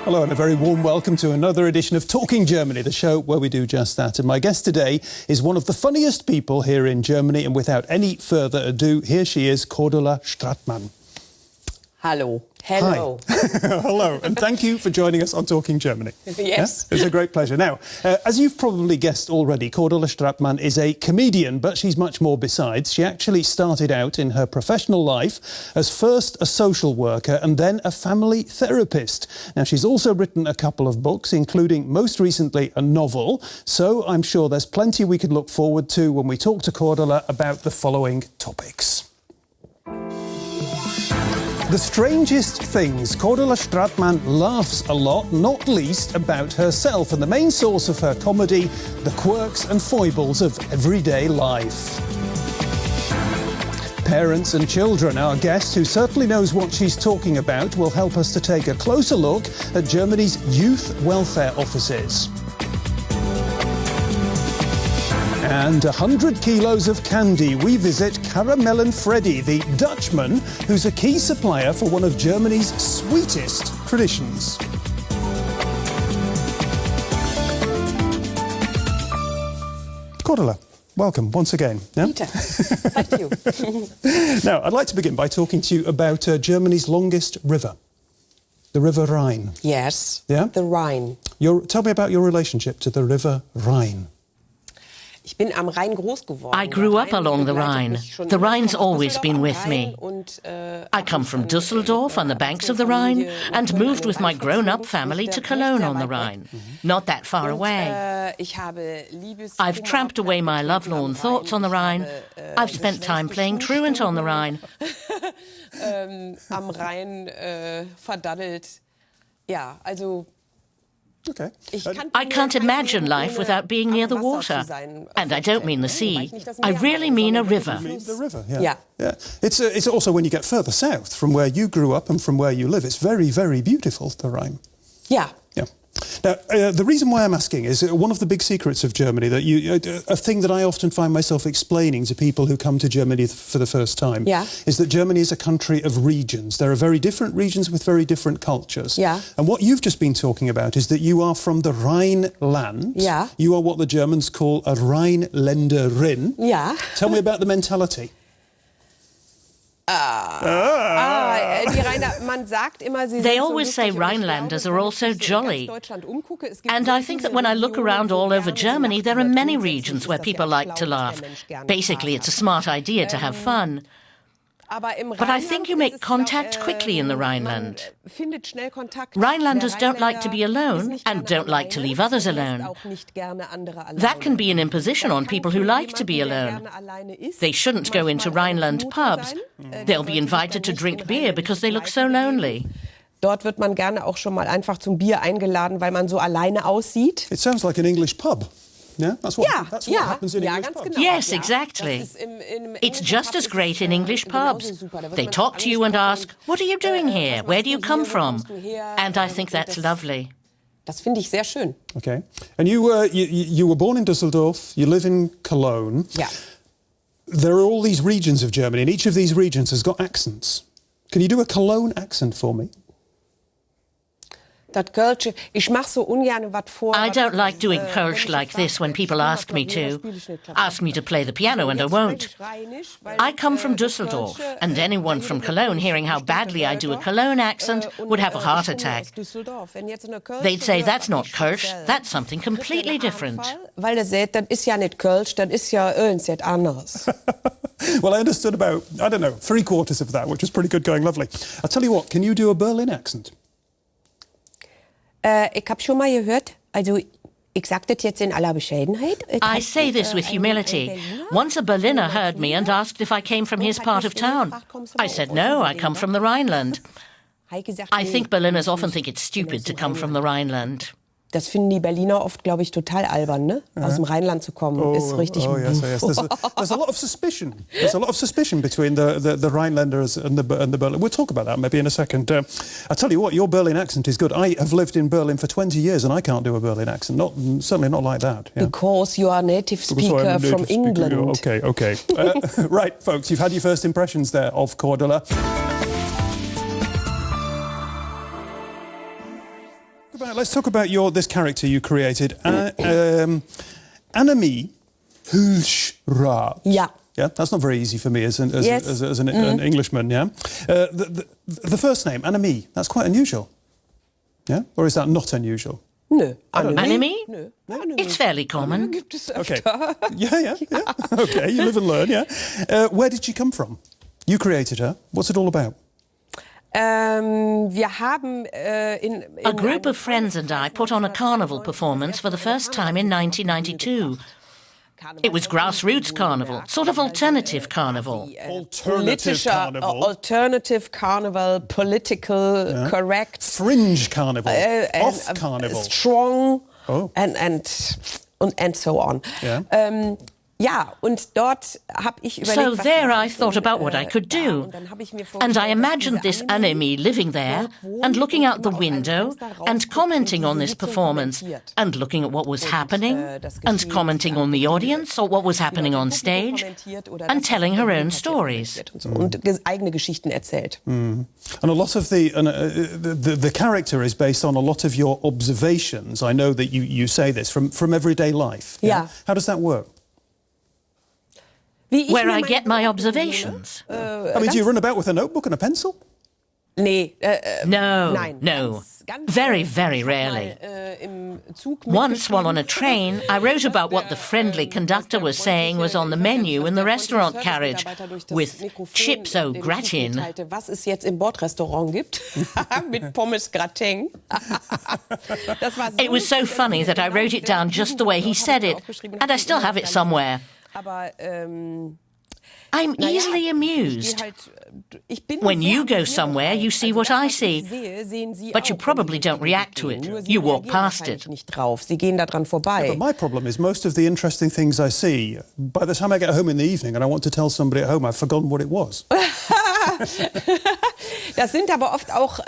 Hello and a very warm welcome to another edition of Talking Germany, the show where we do just that. And my guest today is one of the funniest people here in Germany, and without any further ado, here she is, Cordula Stratmann. Hello. Hello. Hi. Hello, and thank you for joining us on Talking Germany. Yes. It's a great pleasure. Now, as you've probably guessed already, Cordula Stratmann is a comedian, but she's much more besides. She actually started out in her professional life as first a social worker and then a family therapist. Now, she's also written a couple of books, including most recently a novel, so I'm sure there's plenty we could look forward to when we talk to Cordula about the following topics. The strangest things. Cordula Stratmann laughs a lot, not least about herself, and the main source of her comedy, the quirks and foibles of everyday life. Parents and children, our guest, who certainly knows what she's talking about, will help us to take a closer look at Germany's youth welfare offices. And 100 kilos of candy. We visit Caramel Freddy, the Dutchman who's a key supplier for one of Germany's sweetest traditions. Cordula, welcome once again. Yeah? Peter, thank you. Now, I'd like to begin by talking to you about Germany's longest river, the River Rhine. Yes, yeah? the Rhine. Tell me about your relationship to the River Rhine. I grew up along the Rhine. The Rhine's always been with me. I come from Düsseldorf on the banks of the Rhine and moved with my grown-up family to Cologne on the Rhine, not that far away. I've tramped away my lovelorn thoughts on the Rhine. I've spent time playing truant on the Rhine. Am Rhein verdaddelt. Ja, also... Okay. I can't imagine life without being near the water. And I don't mean the sea. I really mean a river. The river, yeah. It's also, when you get further south from where you grew up and from where you live, it's very, very beautiful, the Rhine. Yeah. Yeah. Now, the reason why I'm asking is one of the big secrets of Germany, that a thing that I often find myself explaining to people who come to Germany for the first time, is that Germany is a country of regions. There are very different regions with very different cultures. Yeah. And what you've just been talking about is that you are from the Rhineland. Yeah. You are what the Germans call a Rhineländerin. Yeah. Tell me about the mentality. They always say Rhinelanders are also jolly. And I think that when I look around all over Germany, there are many regions where people like to laugh. Basically, it's a smart idea to have fun. But I think you make contact quickly in the Rhineland. Rhinelanders don't like to be alone and don't like to leave others alone. That can be an imposition on people who like to be alone. They shouldn't go into Rhineland pubs. They'll be invited to drink beer because they look so lonely. Dort wird man gerne auch schon mal einfach zum Bier eingeladen, weil man so alleine aussieht. It sounds like an English pub. Yeah, that's what happens in English pubs. Yes, exactly. It's just as great in English pubs. They talk to you and ask, "What are you doing here? Where do you come from?" And I think that's lovely. Das finde ich sehr schön. Okay. And you were born in Düsseldorf, you live in Cologne. Yeah. There are all these regions of Germany, and each of these regions has got accents. Can you do a Cologne accent for me? I don't like doing Kölsch like this when people ask me to. Ask me to play the piano and I won't. I come from Düsseldorf, and anyone from Cologne hearing how badly I do a Cologne accent would have a heart attack. They'd say, that's not Kölsch, that's something completely different. Weil er sagt, das ist ja nicht Kölsch, das ist ja irgendetwas anderes. Well, I understood about, I don't know, 3/4 of that, which was pretty good going, lovely. I'll tell you what, can you do a Berlin accent? Ich habe schon mal gehört, also ich sage das jetzt in aller Bescheidenheit. I say this with humility. Once a Berliner heard me and asked if I came from his part of town. I said, no, I come from the Rhineland. I think Berliners often think it's stupid to come from the Rhineland. Das finden die Berliner oft, glaube ich, total albern, ne? Aus dem Rheinland zu kommen, ist richtig... yes. There's a lot of suspicion. There's a lot of suspicion between the Rhinelanders and the Berlin. We'll talk about that maybe in a second. I tell you what, your Berlin accent is good. I have lived in Berlin for 20 years and I can't do a Berlin accent. Certainly not like that. Yeah. Because you are a native speaker from England. Okay. Right, folks, you've had your first impressions there of Cordula. let's talk about this character you created, Annemie Hulschrath. Yeah. Yeah, that's not very easy for me as an Englishman. Yeah, the first name Annemie, that's quite unusual. Yeah, or is that not unusual? Nö. Annemie? Nö. It's fairly common. Gibt es Okay. öfter. Yeah. Okay, you live and learn. Yeah. Where did she come from? You created her. What's it all about? Wir haben A group of friends and I put on a carnival performance for the first time in 1992. It was grassroots carnival, sort of alternative carnival. Alternative carnival, political, correct. Fringe carnival, off carnival. Strong Oh. and so on. Yeah. Ja, und dort habe ich überlegt, So there I thought about what I could do. And I imagined this Annemie living there and looking out the window and commenting on this performance and looking at what was happening and commenting on the audience or what was happening on stage and telling her own stories. Und eigene Geschichten erzählt. And a lot of the character is based on a lot of your observations. I know that you say this from everyday life. Yeah. How does that work? Where I get my observations. I mean, do you run about with a notebook and a pencil? Nee. No, Nein. no. Very, very rarely. Once, while on a train, I wrote about what the friendly conductor was saying was on the menu in the restaurant carriage, with chips au gratin. Was es jetzt im Bordrestaurant gibt, mit Pommes gratin. It was so funny that I wrote it down just the way he said it, and I still have it somewhere. Aber, I'm easily amused. When you go somewhere, you see what I see, but you probably don't react to it. You walk past it. Sie gehen da dran vorbei. But my problem is most of the interesting things I see, by the time I get home in the evening and I want to tell somebody at home, I've forgotten what it was. Das sind aber oft auch...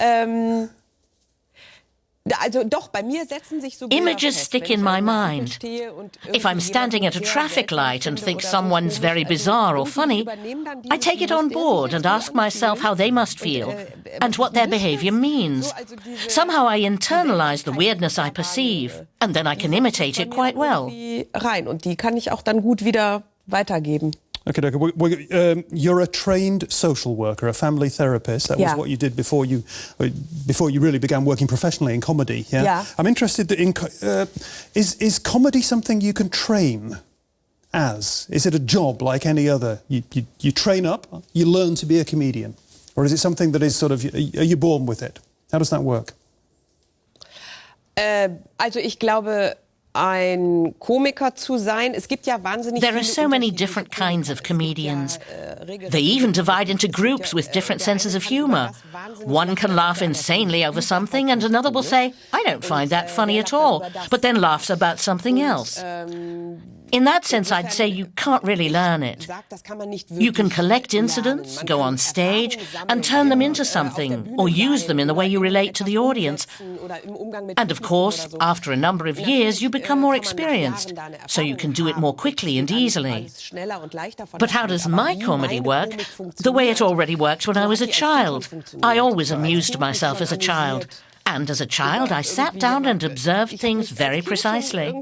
Also doch, bei mir setzen sich so Images stick in my mind. If I'm standing at a traffic light and think someone's very bizarre or funny, I take it on board and ask myself how they must feel and what their behavior means. Somehow I internalize the weirdness I perceive and then I can imitate it quite well. Rein und die kann ich auch dann gut wieder weitergeben. Okay. You're a trained social worker, a family therapist. That was what you did before you really began working professionally in comedy. Yeah. I'm interested in is comedy something you can train as? Is it a job like any other? You train up, you learn to be a comedian, or is it something that is sort of are you born with it? How does that work? Also ich glaube, ein Komiker zu sein. Es gibt ja wahnsinnig There are so many different kinds of comedians. They even divide into groups with different senses of humor. One can laugh insanely over something and another will say, I don't find that funny at all, but then laughs about something else. In that sense, I'd say you can't really learn it. You can collect incidents, go on stage, and turn them into something, or use them in the way you relate to the audience. And of course, after a number of years, you become more experienced, so you can do it more quickly and easily. But how does my comedy work? The way it already worked when I was a child. I always amused myself as a child. And as a child, I sat down and observed things very precisely. I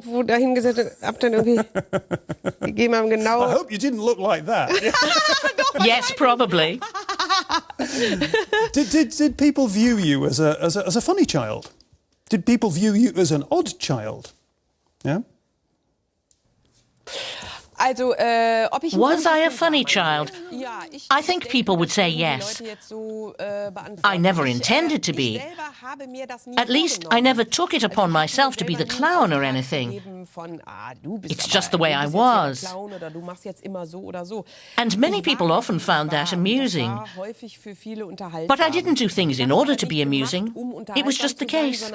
hope you didn't look like that. Yes, probably. Did people view you as a funny child? Did people view you as an odd child? Yeah. Was I a funny child? I think people would say yes. I never intended to be. At least I never took it upon myself to be the clown or anything. It's just the way I was. And many people often found that amusing. But I didn't do things in order to be amusing. It was just the case.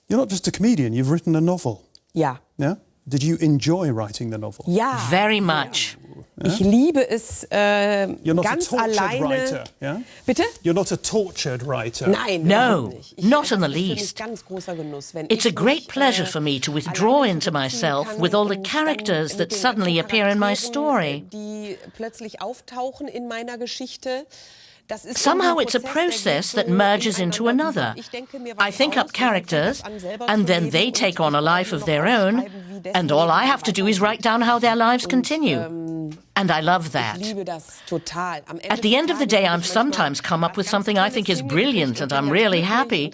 You're not just a comedian, you've written a novel. Ja. Yeah? Did you enjoy writing the novel? Ja. Very much. Ich liebe es You're not ganz a tortured alleine. writer, yeah? Bitte? You're not a tortured writer. Nein, No, nicht. not in the least. It's a great pleasure for me to withdraw into myself with all the characters that suddenly appear in my story. Die plötzlich auftauchen in meiner Geschichte. Somehow it's a process that merges into another. I think up characters, and then they take on a life of their own, and all I have to do is write down how their lives continue. And I love that. At the end of the day, I've sometimes come up with something I think is brilliant and I'm really happy.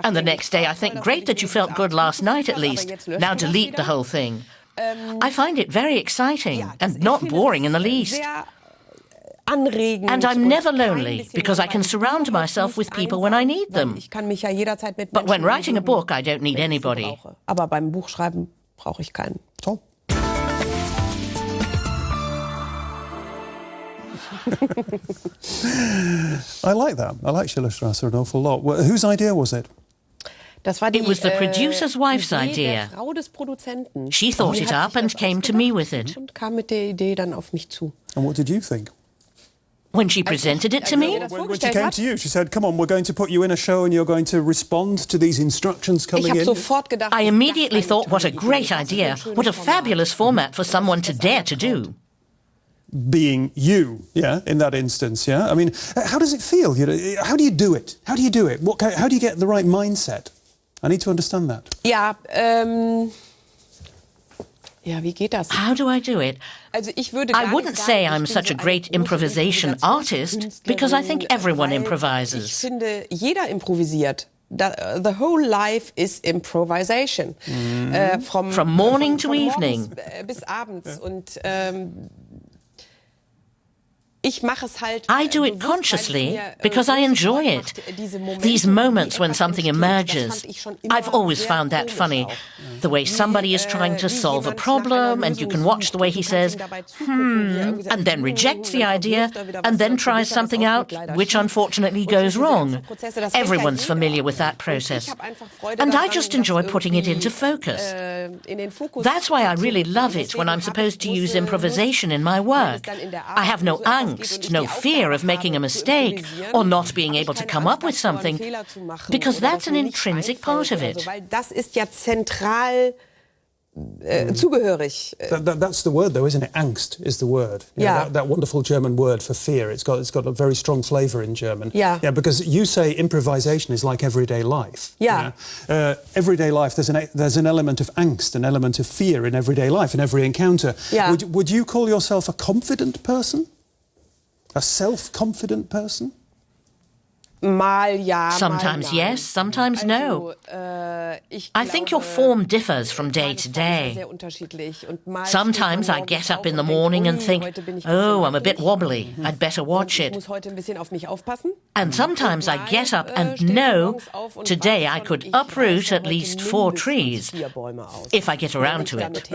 And the next day I think, great that you felt good last night at least. Now delete the whole thing. I find it very exciting and not boring in the least. And I'm never lonely because I can surround myself with people when I need them. But when writing a book, I don't need anybody. Tom? I like that. I like Schillerstrasse an awful lot. Well, whose idea was it? It was the producer's wife's idea. She thought it up and came to me with it. And what did you think? When she presented it to me? When she came to you, she said, come on, we're going to put you in a show and you're going to respond to these instructions coming in. I immediately thought, what a great idea. What a fabulous format for someone to dare to do. Being you, yeah, in that instance, yeah? I mean, how does it feel? You know, how do you do it? How do you do it? How do you get the right mindset? I need to understand that. How do I do it? I wouldn't say I'm such a great improvisation artist, because I think everyone improvises. The whole life is improvisation. From morning to evening. Bis abends. Und I do it consciously because I enjoy it. These moments when something emerges. I've always found that funny. The way somebody is trying to solve a problem and you can watch the way he says, and then rejects the idea and then tries something out which unfortunately goes wrong. Everyone's familiar with that process. And I just enjoy putting it into focus. That's why I really love it when I'm supposed to use improvisation in my work. I have no angst, no fear of making a mistake or not being able to come up with something, because that's an intrinsic part of it. Zugehörig. That's the word, though, isn't it? Angst is the word. That wonderful German word for fear. It's got a very strong flavour in German. Yeah, because you say improvisation is like everyday life. Yeah. Everyday life, there's an element of angst, an element of fear in everyday life, in every encounter. Yeah. Would you call yourself a confident person? A self-confident person? Sometimes yes, sometimes no. I think your form differs from day to day. Sometimes I get up in the morning and think, oh, I'm a bit wobbly, I'd better watch it. And sometimes I get up and know, today I could uproot at least 4 trees, if I get around to it.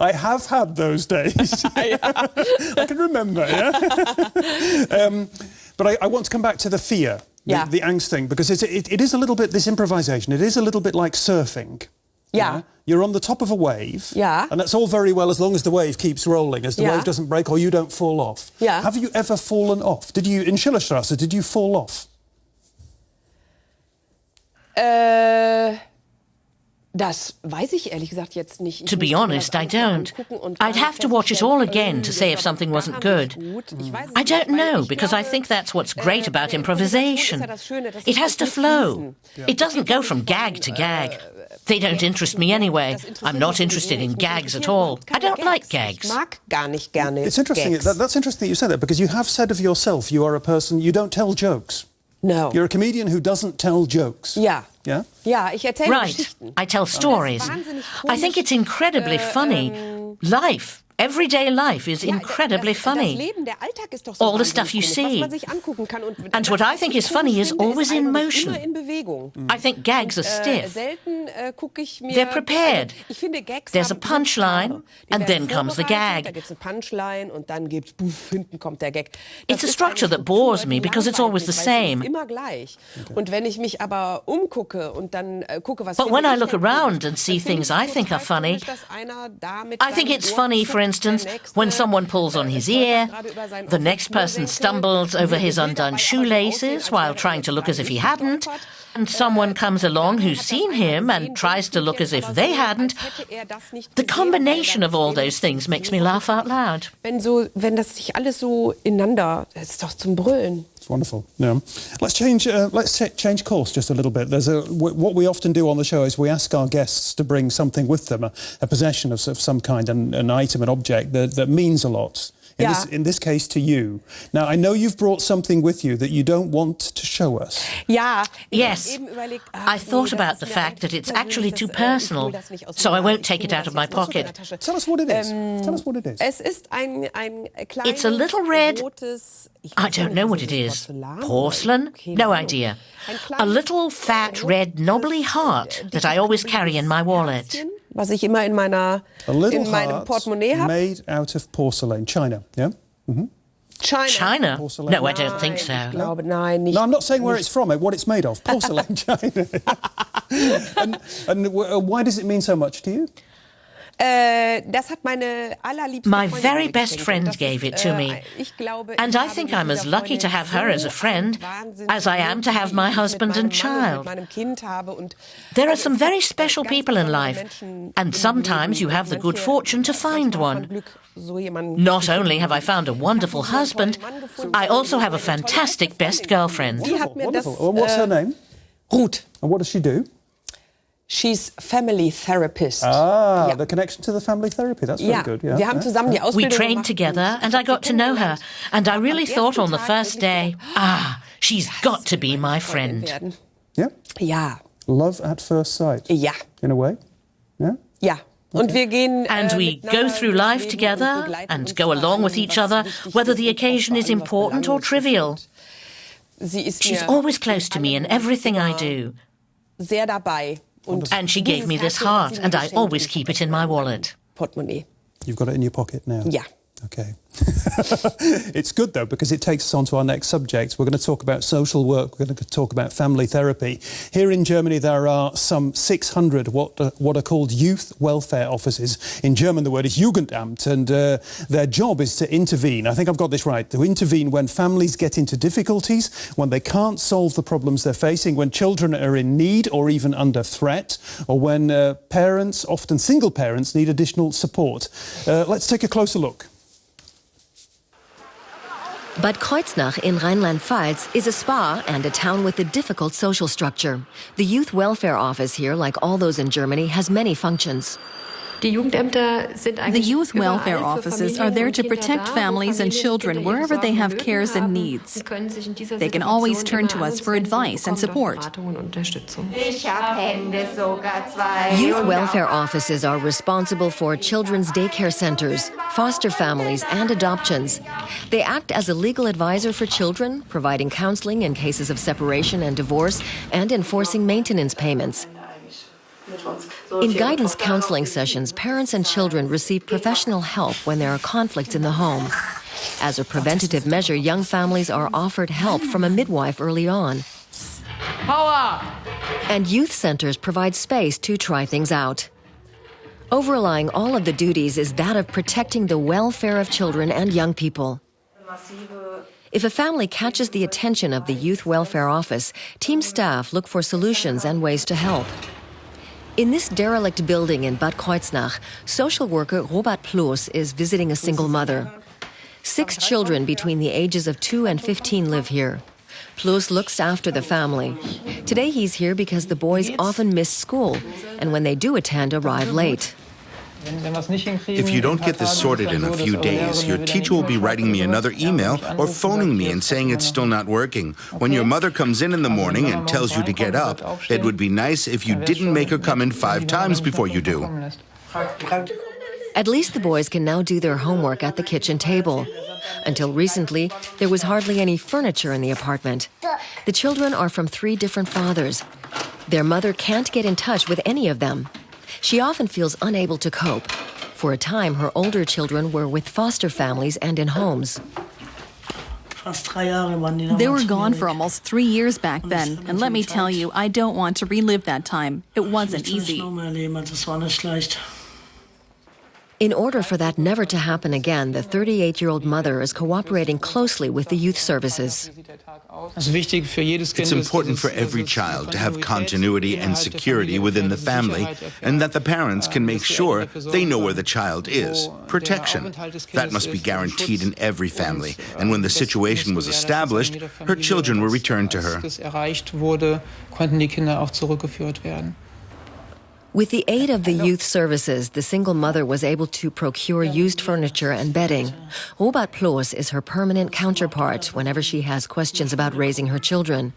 I have had those days. I can remember, yeah? But I want to come back to the fear, the angst thing, because it is a little bit, this improvisation, it is a little bit like surfing. Yeah. You're on the top of a wave. Yeah. And that's all very well as long as the wave keeps rolling, as the wave doesn't break or you don't fall off. Yeah. Have you ever fallen off? In Schillerstrasse, did you fall off? To be honest, I don't. I'd have to watch it all again to say if something wasn't good. I don't know, because I think that's what's great about improvisation. It has to flow. It doesn't go from gag to gag. They don't interest me anyway. I'm not interested in gags at all. I don't like gags. It's interesting. That's interesting that you say that, because you have said of yourself you are a person, you don't tell jokes. No. You're a comedian who doesn't tell jokes. Yeah. Yeah? Right. I tell stories. I think it's incredibly funny. Life. Everyday life is incredibly funny. All the stuff you see. And what I think is funny is always in motion. I think gags are stiff. They're prepared. There's a punchline, and then comes the gag. It's a structure that bores me because it's always the same. But when I look around and see things I think are funny, I think it's funny, for instance, when someone pulls on his ear, the next person stumbles over his undone shoelaces while trying to look as if he hadn't, and someone comes along who's seen him and tries to look as if they hadn't. The combination of all those things makes me laugh out loud. Wenn das sich alles so ineinander, das ist doch zum Brüllen. It's wonderful. Yeah. Let's change course just a little bit. What we often do on the show is we ask our guests to bring something with them, a possession of some kind, an item, an object that means a lot. In this case, to you. Now, I know you've brought something with you that you don't want to show us. Yes. I thought about the fact that it's actually too personal, so I won't take it out of my pocket. Tell us what it is. Tell us what it is. It's a little red... I don't know what it is. Porcelain? No idea. A little fat red knobbly heart that I always carry in my wallet. Was ich immer in meinem Portemonnaie habe. Made out of porcelain. China, yeah? Mm-hmm. China? No, I don't think so. Nein, nicht. No, I'm not saying where it's from, what it's made of. Porcelain, China. and why does it mean so much to you? My very best friend gave it to me, and I think I'm as lucky to have her as a friend as I am to have my husband and child. There are some very special people in life, and sometimes you have the good fortune to find one. Not only have I found a wonderful husband, I also have a fantastic best girlfriend. Wonderful. What's her name? Ruth. And what does she do? She's family therapist. The connection to the family therapy. That's very good. Yeah. Wir haben zusammen die Ausbildung We trained together and I got to know her. And I really thought on the first day, she's got to be my friend. Yeah? Ja. Love at first sight. Ja. In a way? Yeah? Ja. And we go through life together and go along with each other, whether the occasion is important or trivial. She's always close to me in everything I do. Sehr dabei. And she gave me this heart, and I always keep it in my wallet. Portemonnaie. You've got it in your pocket now? Yeah. Okay. It's good, though, because it takes us on to our next subject. We're going to talk about social work. We're going to talk about family therapy. Here in Germany, there are some 600 what are called youth welfare offices. In German, the word is Jugendamt, and their job is to intervene. I think I've got this right. To intervene when families get into difficulties, when they can't solve the problems they're facing, when children are in need or even under threat, or when parents, often single parents, need additional support. Let's take a closer look. Bad Kreuznach in Rhineland-Pfalz is a spa and a town with a difficult social structure. The youth welfare office here, like all those in Germany, has many functions. The youth welfare offices are there to protect families and children wherever they have cares and needs. They can always turn to us for advice and support. Youth welfare offices are responsible for children's daycare centers, foster families, and adoptions. They act as a legal advisor for children, providing counseling in cases of separation and divorce, and enforcing maintenance payments. In guidance counseling sessions, parents and children receive professional help when there are conflicts in the home. As a preventative measure, young families are offered help from a midwife early on. Power! And youth centers provide space to try things out. Overlying all of the duties is that of protecting the welfare of children and young people. If a family catches the attention of the youth welfare office, team staff look for solutions and ways to help. In this derelict building in Bad Kreuznach, social worker Robert Ploos is visiting a single mother. 6 children between the ages of 2 and 15 live here. Ploos looks after the family. Today he's here because the boys often miss school, and when they do attend, arrive late. If you don't get this sorted in a few days, your teacher will be writing me another email or phoning me and saying it's still not working. When your mother comes in the morning and tells you to get up, it would be nice if you didn't make her come in 5 times before you do. At least the boys can now do their homework at the kitchen table. Until recently, there was hardly any furniture in the apartment. The children are from 3 different fathers. Their mother can't get in touch with any of them. She often feels unable to cope. For a time, her older children were with foster families and in homes. They were gone for almost 3 years back then, and let me tell you, I don't want to relive that time. It wasn't easy. In order for that never to happen again, the 38-year-old mother is cooperating closely with the youth services. It's important for every child to have continuity and security within the family, and that the parents can make sure they know where the child is. Protection. That must be guaranteed in every family. And when the situation was established, her children were returned to her. With the aid of the youth services, the single mother was able to procure used furniture and bedding. Robert Ploos is her permanent counterpart whenever she has questions about raising her children.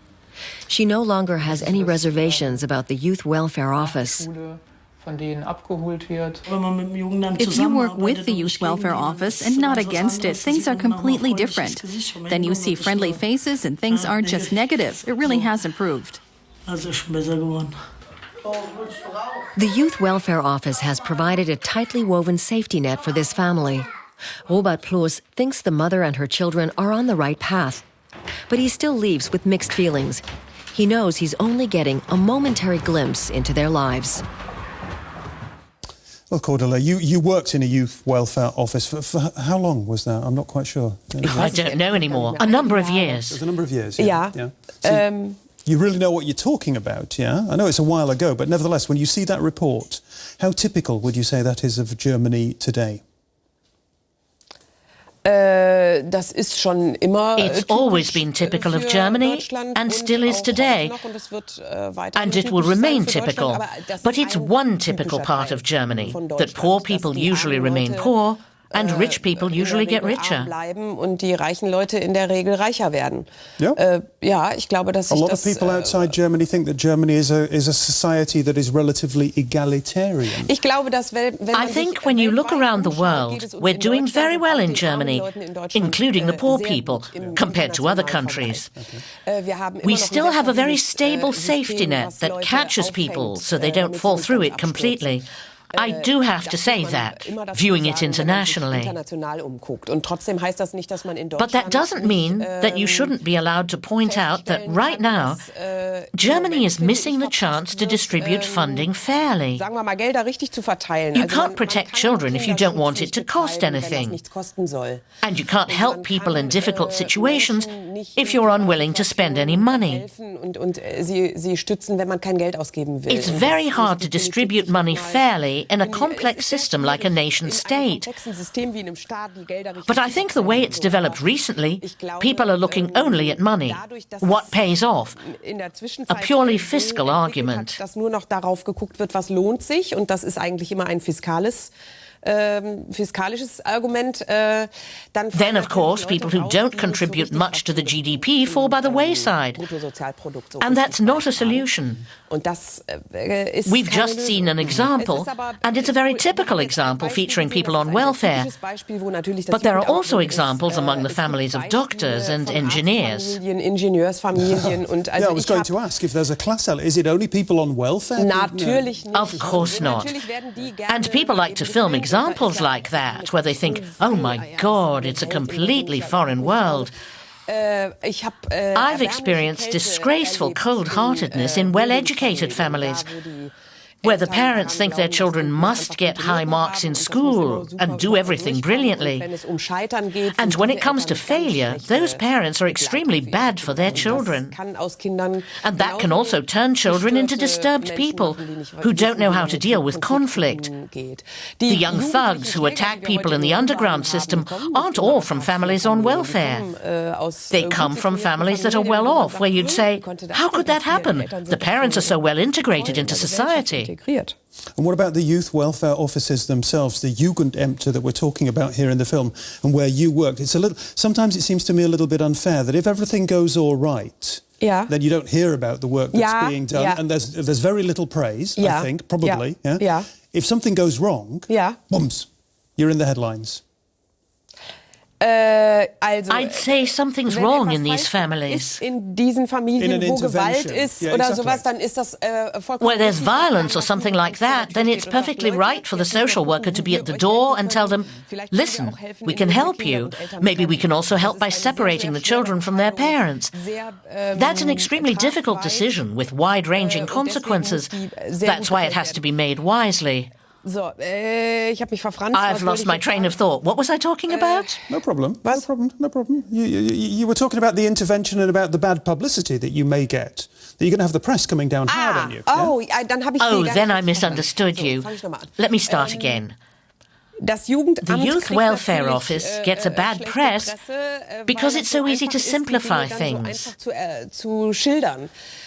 She no longer has any reservations about the Youth Welfare Office. If you work with the Youth Welfare Office and not against it, things are completely different. Then you see friendly faces and things aren't just negative. It really has improved. The Youth Welfare Office has provided a tightly woven safety net for this family. Robert Ploos thinks the mother and her children are on the right path. But he still leaves with mixed feelings. He knows he's only getting a momentary glimpse into their lives. Well, Cordula, you worked in a youth welfare office for how long was that? I'm not quite sure. I don't know anymore. A number of years. It was a number of years, yeah. So you really know what you're talking about, yeah? I know it's a while ago, but nevertheless, when you see that report, how typical would you say that is of Germany today? It's always been typical of Germany and still is today. And it will remain typical. But it's one typical part of Germany, that poor people usually remain poor and rich people usually get richer. Und die reichen Leute in der Regel reicher werden. Ich glaube, dass a lot of people outside Germany think that Germany is a society that is relatively egalitarian. Ich glaube, dass I think when you look around the world, we're doing very well in Germany, including the poor people, compared to other countries. We still have a very stable safety net that catches people so they don't fall through it completely. I do have to say that, viewing it internationally. But that doesn't mean that you shouldn't be allowed to point out that right now, Germany is missing the chance to distribute funding fairly. You can't protect children if you don't want it to cost anything. And you can't help people in difficult situations if you're unwilling to spend any money. It's very hard to distribute money fairly in a complex system like a nation state. But I think the way it's developed recently, people are looking only at money, what pays off, a purely fiscal argument. Dass nur noch darauf geguckt wird, was lohnt sich, und das ist eigentlich immer ein fiskalisches Argument. Then, of course, people who don't contribute much to the GDP fall by the wayside. And that's not a solution. We've just seen an example, and it's a very typical example featuring people on welfare. But there are also examples among the families of doctors and engineers. I was going to ask if there's a class element. Is it only people on welfare? Of course not. And people like to film examples like that, where they think, oh my God, it's a completely foreign world. I've experienced disgraceful cold-heartedness in well-educated families, where the parents think their children must get high marks in school and do everything brilliantly. And when it comes to failure, those parents are extremely bad for their children. And that can also turn children into disturbed people who don't know how to deal with conflict. The young thugs who attack people in the underground system aren't all from families on welfare. They come from families that are well off, where you'd say, how could that happen? The parents are so well integrated into society. And what about the youth welfare offices themselves, the Jugendämter that we're talking about here in the film, and where you worked? Sometimes it seems to me a little bit unfair that if everything goes all right, then you don't hear about the work that's being done, and there's very little praise, I think, probably. If something goes wrong, booms, you're in the headlines. I'd say something's wrong in these families. In diesen Familien, wo Gewalt ist oder sowas, dann ist das vollkommen. Where there's violence or something like that, then it's perfectly right for the social worker to be at the door and tell them, listen, we can help you. Maybe we can also help by separating the children from their parents. That's an extremely difficult decision with wide-ranging consequences. That's why it has to be made wisely. I've lost my train of thought. What was I talking about? No problem. No problem. You were talking about the intervention and about the bad publicity that you may get. That you're going to have the press coming down hard on you. Then I misunderstood you. Let me start again. The Youth Welfare Office gets a bad press because it's so easy to simplify things.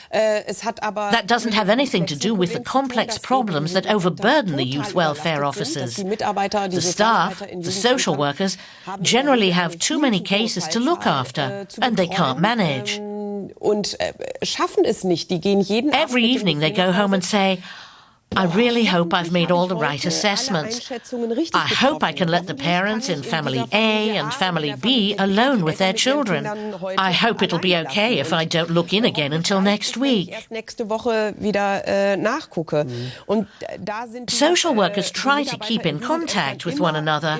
That doesn't have anything to do with the complex problems that overburden the youth welfare officers. The staff, the social workers, generally have too many cases to look after, and they can't manage. Every evening they go home and say, I really hope I've made all the right assessments. I hope I can let the parents in Family A and Family B alone with their children. I hope it'll be okay if I don't look in again until next week. Social workers try to keep in contact with one another,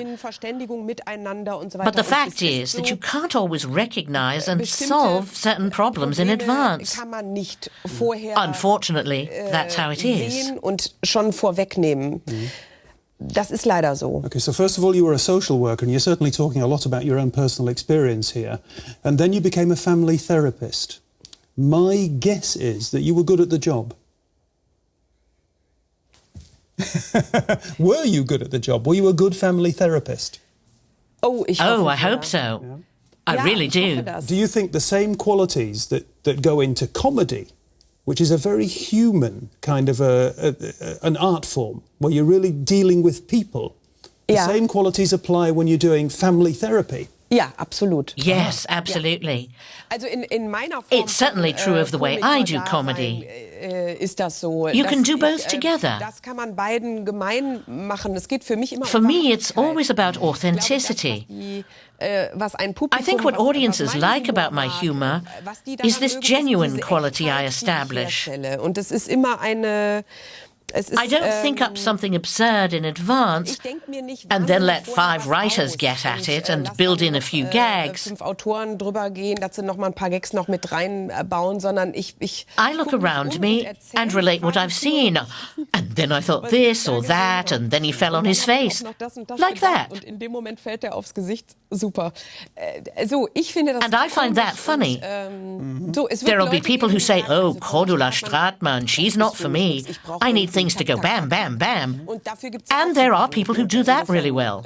but the fact is that you can't always recognize and solve certain problems in advance. Unfortunately, that's how it is. Schon vorwegnehmen. Das ist leider so. Okay, so first of all, you were a social worker, and you're certainly talking a lot about your own personal experience here. And then you became a family therapist. My guess is that you were good at the job. Were you good at the job? Were you a good family therapist? I hope so. Yeah. I really do. Do you think the same qualities that go into comedy, which is a very human kind of an art form, where you're really dealing with people, the same qualities apply when you're doing family therapy? Ja, absolut. Yes, absolutely. It's certainly true of the way I do comedy. You can do both together. For me, it's always about authenticity. I think what audiences like about my humor is this genuine quality I establish. I don't think up something absurd in advance and then let 5 writers get at it and build in a few gags. I look around me and relate what I've seen. And then I thought this or that, and then he fell on his face. Like that. And I find that funny. There'll be people who say, oh, Cordula Stratmann, she's not for me. I need things to go bam, bam, bam. And there are people who do that really well.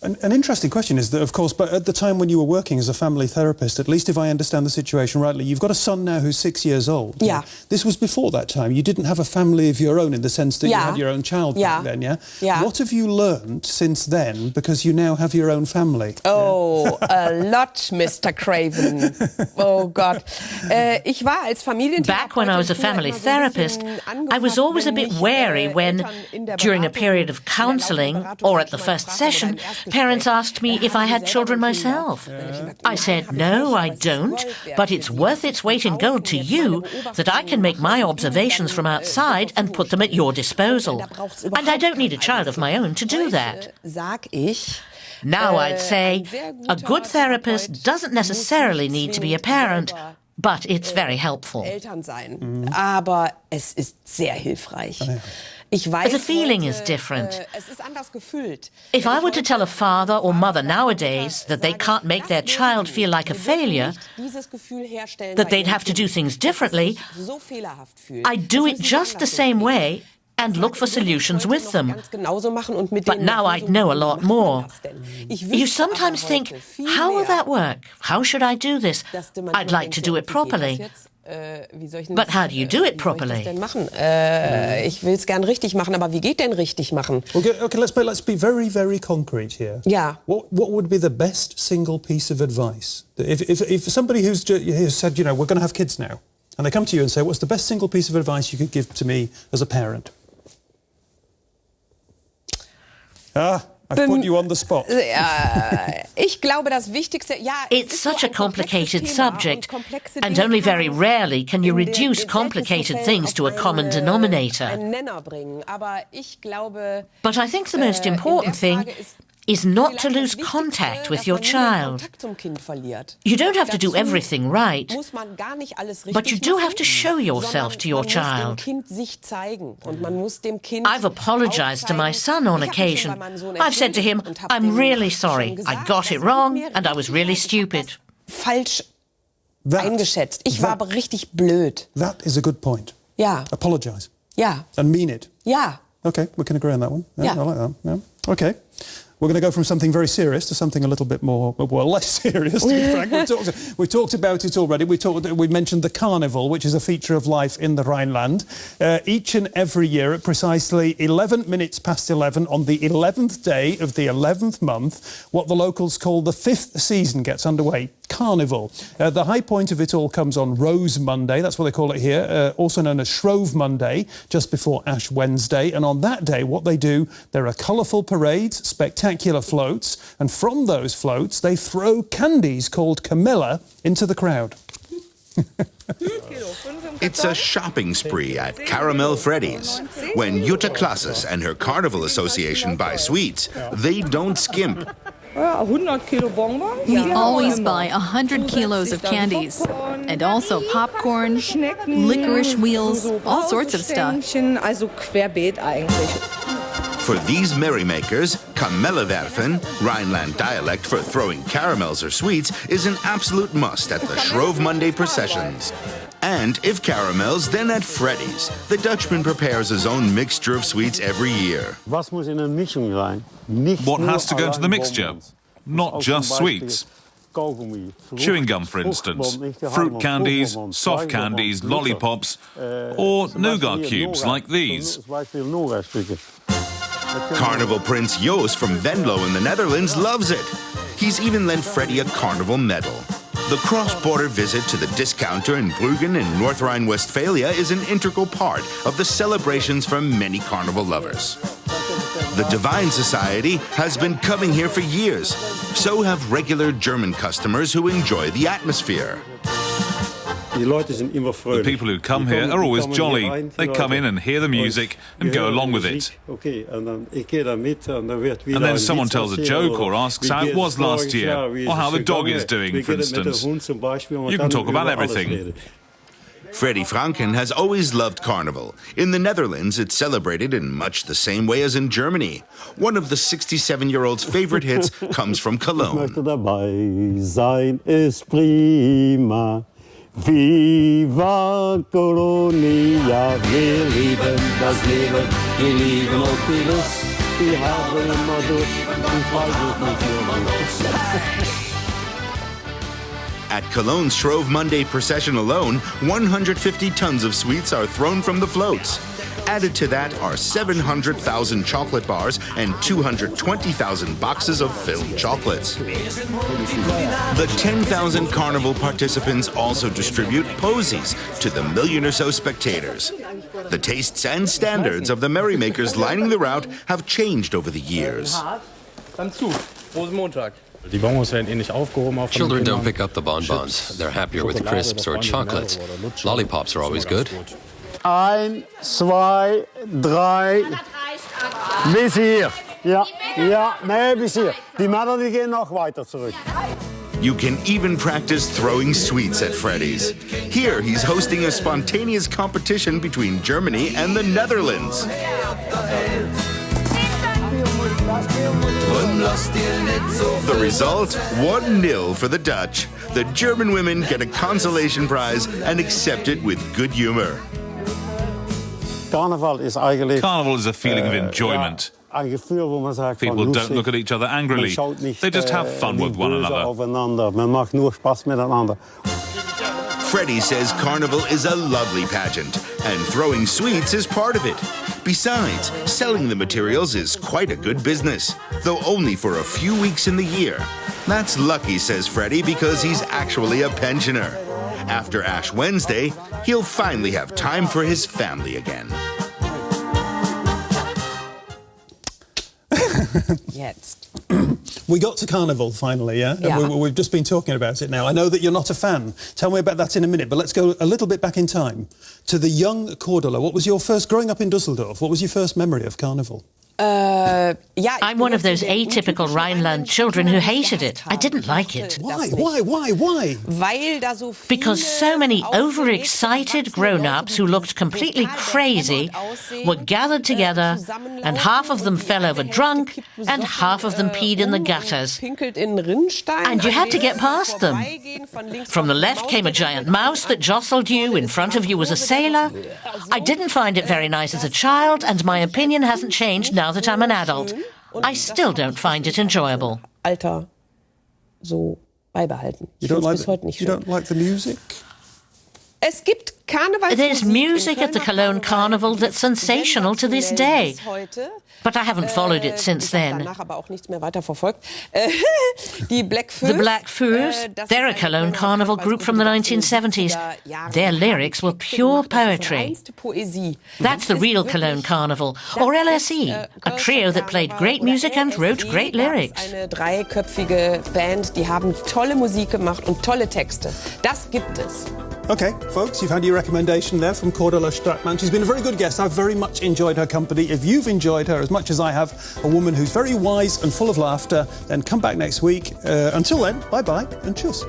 An interesting question is that, of course, but at the time when you were working as a family therapist, at least if I understand the situation rightly, you've got a son now who's 6 years old. Yeah. This was before that time. You didn't have a family of your own in the sense that you had your own child back then, yeah? What have you learned since then, because you now have your own family? Oh, a lot, Mr. Craven. Oh, God. Back when I was a family therapist, I was always a bit wary when, during a period of counselling or at the first session, parents asked me if I had children myself. I said, no, I don't, but it's worth its weight in gold to you that I can make my observations from outside and put them at your disposal. And I don't need a child of my own to do that. Now I'd say, a good therapist doesn't necessarily need to be a parent, but it's very helpful. Aber es ist sehr hilfreich. The feeling is different. If I were to tell a father or mother nowadays that they can't make their child feel like a failure, that they'd have to do things differently, I'd do it just the same way and look for solutions with them. But now I'd know a lot more. You sometimes think, how will that work? How should I do this? I'd like to do it properly. But how do you do it properly? Ich will es gern richtig machen, aber wie geht denn richtig machen? Okay, let's be very, very concrete here. Yeah. What would be the best single piece of advice? If somebody who's said, you know, we're going to have kids now, and they come to you and say, what's the best single piece of advice you could give to me as a parent? I've put you on the spot. Ich glaube, das Wichtigste, it's such a complicated subject, and only very rarely can you reduce complicated things to a common denominator. But I think the most important thing is not to lose contact with your child. You don't have to do everything right, but you do have to show yourself to your child. I've apologized to my son on occasion. I've said to him, I'm really sorry, I got it wrong and I was really stupid. Falsch eingeschätzt. Ich war aber richtig blöd. That is a good point. Ja. Apologise. Ja. And mean it. Ja. Okay, we can agree on that one. Yeah, Yeah. I like that. Yeah. Okay. We're going to go from something very serious to something a little bit more, well, less serious, to be frank. We've talked about it already. We mentioned the Carnival, which is a feature of life in the Rhineland. Each and every year at precisely 11 minutes past 11 on the 11th day of the 11th month, what the locals call the 5th season gets underway. Carnival. The high point of it all comes on Rose Monday, that's what they call it here, also known as Shrove Monday, just before Ash Wednesday. And on that day, what they do, there are colourful parades, spectacular floats, and from those floats, they throw candies called Camilla into the crowd. It's a shopping spree at Caramel Freddy's. When Jutta Klasses and her Carnival Association buy sweets, they don't skimp. We always buy 100 kilos of candies, and also popcorn, licorice wheels, all sorts of stuff. For these merrymakers, Kamellewerfen, Rhineland dialect for throwing caramels or sweets, is an absolute must at the Shrove Monday processions. And if caramels, then at Freddy's. The Dutchman prepares his own mixture of sweets every year. What has to go into the mixture? Not just sweets. Chewing gum, for instance, fruit candies, soft candies, lollipops, or nougat cubes like these. Carnival Prince Joost from Venlo in the Netherlands loves it. He's even lent Freddy a carnival medal. The cross-border visit to the discounter in Bruggen in North Rhine-Westphalia is an integral part of the celebrations for many carnival lovers. The Divine Society has been coming here for years. So have regular German customers who enjoy the atmosphere. The people who come here are always jolly. They come in and hear the music and go along with it. And then someone tells a joke or asks how it was last year, or how the dog is doing, for instance. You can talk about everything. Freddy Franken has always loved Carnival. In the Netherlands, it's celebrated in much the same way as in Germany. One of the 67-year-old's favorite hits comes from Cologne. Viva Colonia, wir lieben das Leben, wir lieben auch die Lust, wir haben immer Durst, At Cologne's Shrove Monday procession alone, 150 tons of sweets are thrown from the floats. Added to that are 700,000 chocolate bars and 220,000 boxes of filled chocolates. The 10,000 carnival participants also distribute posies to the million or so spectators. The tastes and standards of the merrymakers lining the route have changed over the years. Children don't pick up the bonbons. They're happier with crisps or chocolates. Lollipops are always good. 1, 2, 3, bis hier. Nee, bis hier. Die Männer, die gehen noch weiter zurück. You can even practice throwing sweets at Freddy's. Here, he's hosting a spontaneous competition between Germany and the Netherlands. The result, 1-0 for the Dutch. The German women get a consolation prize and accept it with good humor. Carnival is a feeling of enjoyment. People don't look at each other angrily. They just have fun with one another. Freddy says Carnival is a lovely pageant, and throwing sweets is part of it. Besides, selling the materials is quite a good business, though only for a few weeks in the year. That's lucky, says Freddy, because he's actually a pensioner. After Ash Wednesday, he'll finally have time for his family again. We got to Carnival finally, yeah? We've just been talking about it now. I know that you're not a fan. Tell me about that in a minute, but let's go a little bit back in time to the young Cordula. What was your first, growing up in Dusseldorf, what was your first memory of Carnival? I'm one of those atypical Rhineland children who hated it. I didn't like it. Why? Because so many overexcited grown-ups who looked completely crazy were gathered together, and half of them fell over drunk, and half of them peed in the gutters. And you had to get past them. From the left came a giant mouse that jostled you. In front of you was a sailor. I didn't find it very nice as a child, and my opinion hasn't changed now that I'm an adult. I still don't find it enjoyable. You don't like the music? There's music at the Cologne Carnival that's sensational to this day, but I haven't followed it since then. The Black Fours, they're a Cologne Carnival group from the 1970s. Their lyrics were pure poetry. That's the real Cologne Carnival, or LSE, a trio that played great music and wrote great lyrics. Eine dreiköpfige Band, die haben tolle Musik gemacht und tolle Texte. Das gibt es. OK, folks, you've had your recommendation there from Cordula Stratmann. She's been a very good guest. I've very much enjoyed her company. If you've enjoyed her as much as I have, a woman who's very wise and full of laughter, then come back next week. Until then, bye-bye and tschüss.